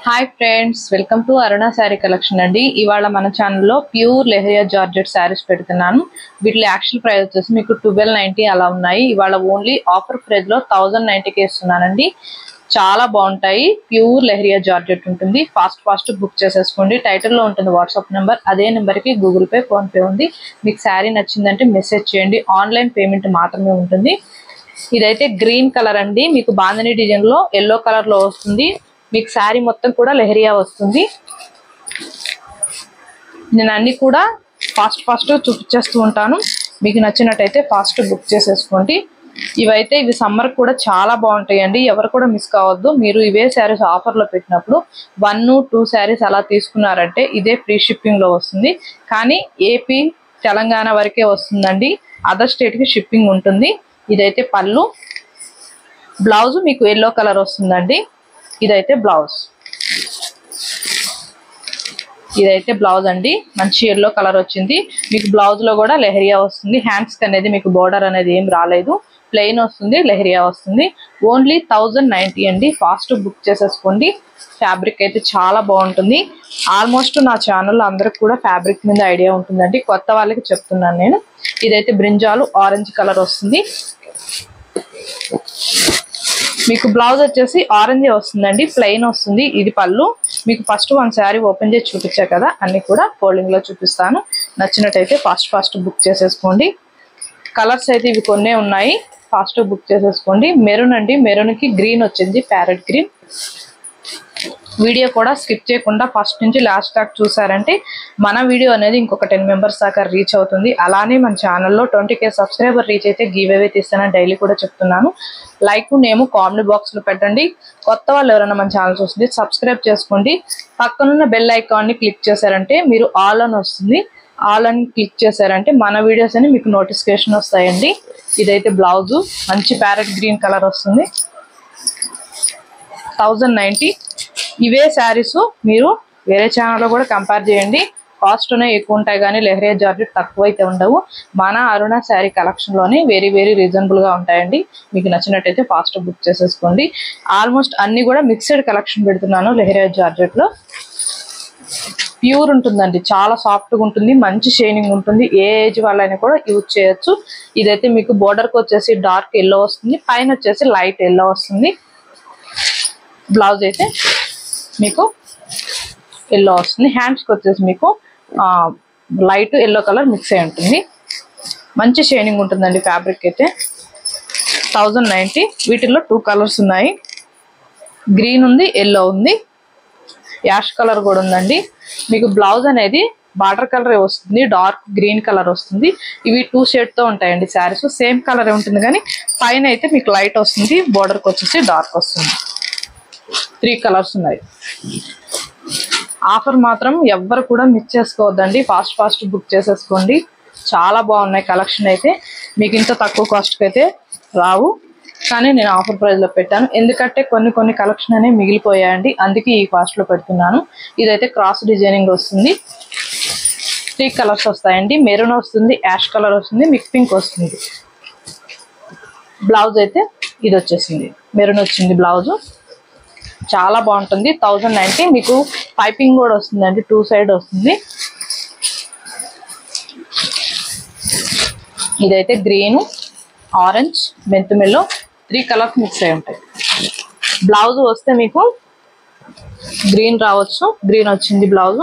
Hi friends, welcome to Aruna sari collection అండి. ఇవాళ మన ఛానల్లో ప్యూర్ లెహరియా జార్జెట్ శారీస్ పెడుతున్నాను. వీటిలో యాక్చువల్ ప్రైస్ వచ్చేసి మీకు 1290 అలా ఉన్నాయి. ఇవాళ ఓన్లీ ఆఫర్ ప్రైస్ లో 1090కి ఇస్తున్నానండి. చాలా బాగుంటాయి. ప్యూర్ లెహరియా జార్జెట్ ఉంటుంది. ఫాస్ట్ బుక్ చేసేసుకోండి. టైటిల్లో ఉంటుంది వాట్సాప్ నెంబర్. అదే నెంబర్కి గూగుల్ పే, ఫోన్ పే ఉంది. మీకు శారీ నచ్చిందంటే మెసేజ్ చేయండి. ఆన్లైన్ పేమెంట్ మాత్రమే ఉంటుంది. ఇదైతే గ్రీన్ కలర్ అండి. మీకు బాంధనీ డిజైన్ లో ఎల్లో కలర్ లో వస్తుంది. మీకు శారీ మొత్తం కూడా లెహరియా వస్తుంది. నేను అన్ని కూడా ఫాస్ట్ చూపించేస్తూ ఉంటాను. మీకు నచ్చినట్టయితే ఫాస్ట్ బుక్ చేసేసుకోండి. ఇవి సమ్మర్ కూడా చాలా బాగుంటాయండి. ఎవరు కూడా మిస్ కావద్దు. మీరు ఇవే శారీస్ ఆఫర్లో పెట్టినప్పుడు 1-2 శారీస్ అలా తీసుకున్నారంటే ఇదే ఫ్రీ షిప్పింగ్ లో వస్తుంది. కానీ ఏపీ, తెలంగాణ వరకే వస్తుందండి. అదర్ స్టేట్ కి షిప్పింగ్ ఉంటుంది. ఇదైతే పళ్ళు, బ్లౌజ్ మీకు ఎల్లో కలర్ వస్తుందండి. ఇదైతే బ్లౌజ్ అండి. మంచి ఎల్లో కలర్ వచ్చింది. మీకు బ్లౌజ్ లో కూడా లెహరియా వస్తుంది. హ్యాండ్స్ అనేది మీకు బోర్డర్ అనేది ఏం రాలేదు, ప్లెయిన్ వస్తుంది, లెహరియా వస్తుంది. ఓన్లీ 1090 అండి. ఫాస్ట్ బుక్ చేసేసుకోండి. ఫ్యాబ్రిక్ అయితే చాలా బాగుంటుంది. ఆల్మోస్ట్ నా ఛానల్లో అందరికి కూడా ఫ్యాబ్రిక్ మీద ఐడియా ఉంటుందండి. కొత్త వాళ్ళకి చెప్తున్నాను నేను. ఇదైతే బ్రింజాలు ఆరెంజ్ కలర్ వస్తుంది. మీకు బ్లౌజ్ వచ్చేసి ఆరెంజ్ వస్తుందండి, ప్లెయిన్ వస్తుంది. ఇది పళ్ళు. మీకు ఫస్ట్ వన్ శారీ ఓపెన్ చేసి చూపించా కదా, అన్ని కూడా ఫోల్డింగ్ లో చూపిస్తాను. నచ్చినట్టయితే ఫాస్ట్ బుక్ చేసేసుకోండి. కలర్స్ అయితే ఇవి కొన్నే ఉన్నాయి. ఫాస్ట్ బుక్ చేసేసుకోండి. మెరూన్ అండి. మెరూన్ కి గ్రీన్ వచ్చింది, ప్యారెట్ గ్రీన్. వీడియో కూడా స్కిప్ చేయకుండా ఫస్ట్ నుంచి లాస్ట్ దాకా చూసారంటే మన వీడియో అనేది ఇంకొక 10 మెంబర్స్ దాకా రీచ్ అవుతుంది. అలానే మన ఛానల్లో 20K సబ్స్క్రైబర్ రీచ్ అయితే గివ్ అవే తీస్తానని డైలీ కూడా చెప్తున్నాను. లైక్ నేము కామెంట్ బాక్స్ లో పెట్టండి. కొత్త వాళ్ళు ఎవరైనా మన ఛానల్ చూస్తుంది సబ్స్క్రైబ్ చేసుకోండి. పక్కనున్న బెల్ ఐకాన్ ని క్లిక్ చేశారంటే మీరు ఆల్ అని వస్తుంది. ఆల్ అని క్లిక్ చేశారంటే మన వీడియోస్ అని మీకు నోటిఫికేషన్ వస్తాయండి. ఇదైతే బ్లౌజ్ మంచి ప్యారెట్ గ్రీన్ కలర్ వస్తుంది. 1090. ఇవే శారీస్ మీరు వేరే ఛానల్లో కూడా కంపేర్ చేయండి. కాస్ట్ ఎక్కువ ఉంటాయి కానీ లెహరియా జార్జెట్ తక్కువ అయితే ఉండవు. మన అరుణ శారీ కలెక్షన్ లోనే వెరీ రీజనబుల్ గా ఉంటాయండి. మీకు నచ్చినట్టయితే ఫాస్ట్ బుక్ చేసేసుకోండి. ఆల్మోస్ట్ అన్ని కూడా మిక్స్డ్ కలెక్షన్ పెడుతున్నాను. లెహరియా జార్జెట్ లో ప్యూర్ ఉంటుందండి. చాలా సాఫ్ట్ గా ఉంటుంది. మంచి షైనింగ్ ఉంటుంది. ఏ ఏజ్ వాళ్ళైనా కూడా యూజ్ చేయొచ్చు. ఇదైతే మీకు బోర్డర్ కి వచ్చేసి డార్క్ ఎల్లో వస్తుంది, పైన వచ్చేసి లైట్ ఎల్లో వస్తుంది. బ్లౌజ్ అయితే మీకు ఎల్లో వస్తుంది. హ్యాండ్స్కి వచ్చేసి మీకు లైట్ ఎల్లో కలర్ మిక్స్ అయి ఉంటుంది. మంచి షైనింగ్ ఉంటుందండి. ఫ్యాబ్రిక్ అయితే 1090. వీటిల్లో 2 కలర్స్ ఉన్నాయి. గ్రీన్ ఉంది, ఎల్లో ఉంది, యాష్ కలర్ కూడా ఉందండి. మీకు బ్లౌజ్ అనేది బార్డర్ కలర్ వస్తుంది, డార్క్ గ్రీన్ కలర్ వస్తుంది. ఇవి 2 షేడ్ తో ఉంటాయండి. శారీస్ సేమ్ కలర్ ఉంటుంది కానీ పైన అయితే మీకు లైట్ వస్తుంది, బోర్డర్కి వచ్చేసి డార్క్ వస్తుంది. 3 కలర్స్ ఉన్నాయి. ఆఫర్ మాత్రం ఎవ్వరు కూడా మిస్ చేసుకోవద్దండి. ఫాస్ట్ బుక్ చేసేసుకోండి. చాలా బాగున్నాయి కలెక్షన్. అయితే మీకు ఇంత తక్కువ కాస్ట్కి అయితే రావు, కానీ నేను ఆఫర్ ప్రైస్ లో పెట్టాను. ఎందుకంటే కొన్ని కలెక్షన్ అనేవి మిగిలిపోయాయండి. అందుకే ఈ కాస్ట్ లో పెడుతున్నాను. ఇదైతే క్రాస్ డిజైనింగ్ వస్తుంది. 3 కలర్స్ వస్తాయండి. మెరూన్ వస్తుంది, యాష్ కలర్ వస్తుంది, మీకు పింక్ వస్తుంది. బ్లౌజ్ అయితే ఇది వచ్చేసింది, మెరూన్ వచ్చింది బ్లౌజ్. చాలా బాగుంటుంది. 1090. మీకు పైపింగ్ కూడా వస్తుందండి, 2 సైడ్ వస్తుంది. ఇదైతే గ్రీన్, ఆరెంజ్, మెంతుమెల్లో 3 కలర్స్ మిక్స్ అయి ఉంటాయి. బ్లౌజ్ వస్తే మీకు గ్రీన్ రావచ్చు. గ్రీన్ వచ్చింది బ్లౌజ్,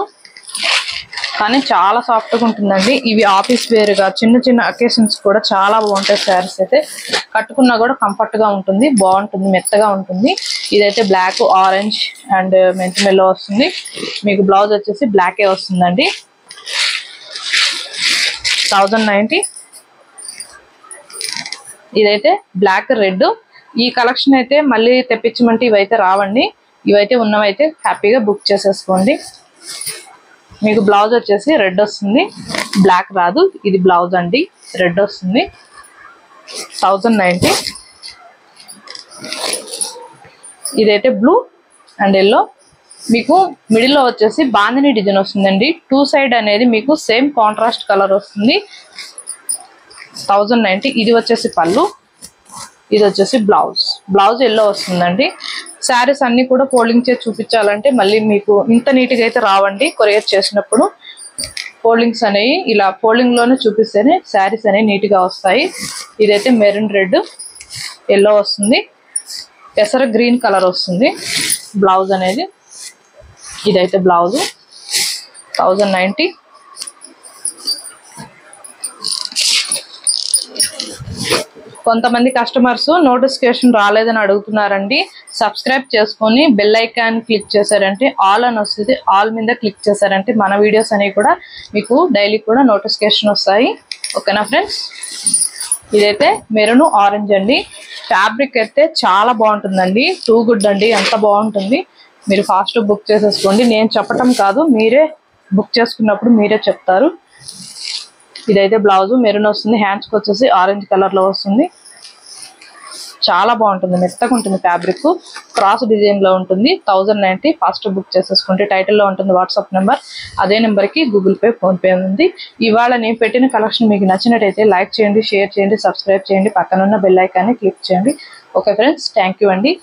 కానీ చాలా సాఫ్ట్గా ఉంటుందండి. ఇవి ఆఫీస్ వేర్గా చిన్న అకేషన్స్ కూడా చాలా బాగుంటాయి. శారీస్ అయితే కట్టుకున్నా కూడా కంఫర్ట్ గా ఉంటుంది, బాగుంటుంది, మెత్తగా ఉంటుంది. ఇదైతే బ్లాక్, ఆరెంజ్ అండ్ మెంతుమెల్లో వస్తుంది. మీకు బ్లౌజ్ వచ్చేసి బ్లాకే వస్తుందండి. 1090. ఇదైతే బ్లాక్, రెడ్. ఈ కలెక్షన్ అయితే మళ్ళీ తెప్పించమంటే ఇవైతే రావండి. ఇవైతే ఉన్నవైతే హ్యాపీగా బుక్ చేసేసుకోండి. మీకు బ్లౌజ్ వచ్చేసి రెడ్ వస్తుంది, బ్లాక్ రాదు. ఇది బ్లౌజ్ అండి, రెడ్ వస్తుంది. 1090. ఇదైతే బ్లూ అండ్ ఎల్లో. మీకు మిడిల్ లో వచ్చేసి బాంధనీ డిజైన్ వస్తుందండి. 2 సైడ్ అనేది మీకు సేమ్ కాంట్రాస్ట్ కలర్ వస్తుంది. 1090. ఇది వచ్చేసి పళ్ళు, ఇది వచ్చేసి బ్లౌజ్. బ్లౌజ్ ఎల్లో వస్తుందండి. శారీస్ అన్ని కూడా ఫోల్డింగ్ చేసి చూపించాలంటే మళ్ళీ మీకు ఇంత నీట్గా అయితే రావండి. కొరియర్ చేసినప్పుడు ఫోల్డింగ్స్ అనేవి ఇలా ఫోల్డింగ్ లోనే చూపిస్తేనే శారీస్ అనేవి నీట్గా వస్తాయి. ఇదైతే మెరూన్ రెడ్ ఎల్లో వస్తుంది, పెసర గ్రీన్ కలర్ వస్తుంది బ్లౌజ్ అనేది. ఇదైతే బ్లౌజ్ 1090. కొంతమంది కస్టమర్స్ నోటిఫికేషన్ రాలేదని అడుగుతున్నారండి. సబ్స్క్రైబ్ చేసుకొని బెల్ ఐకాన్ క్లిక్ చేశారంటే ఆల్ అని వస్తుంది. ఆల్ మీద క్లిక్ చేశారంటే మన వీడియోస్ అనేవి కూడా మీకు డైలీ కూడా నోటిఫికేషన్ వస్తాయి. ఓకేనా ఫ్రెండ్స్? ఇదైతే మెరూన్ ఆరెంజ్ అండి. ఫ్యాబ్రిక్ అయితే చాలా బాగుంటుందండి. టూ గుడ్ అండి, ఎంత బాగుంటుంది. మీరు ఫాస్ట్ బుక్ చేసేసుకోండి. నేను చెప్పటం కాదు, మీరే బుక్ చేసుకున్నప్పుడు మీరే చెప్తారు. ఇదైతే బ్లౌజ్ మెరూన్ వస్తుంది, హ్యాండ్స్కి వచ్చేసి ఆరెంజ్ కలర్లో వస్తుంది. చాలా బాగుంటుంది, మెత్తగా ఉంటుంది. ఫ్యాబ్రిక్ క్రాస్ డిజైన్లో ఉంటుంది. 1090. ఫాస్ట్ బుక్ చేసేసుకుంటే టైటిల్లో ఉంటుంది వాట్సాప్ నెంబర్. అదే నెంబర్కి గూగుల్ పే, ఫోన్పే ఉంది. ఇవాళ నేను పెట్టిన కలెక్షన్ మీకు నచ్చినట్టయితే లైక్ చేయండి, షేర్ చేయండి, సబ్స్క్రైబ్ చేయండి, పక్కనున్న బెల్ ఐకాన్ని క్లిక్ చేయండి. ఓకే ఫ్రెండ్స్, థ్యాంక్ యూ అండి.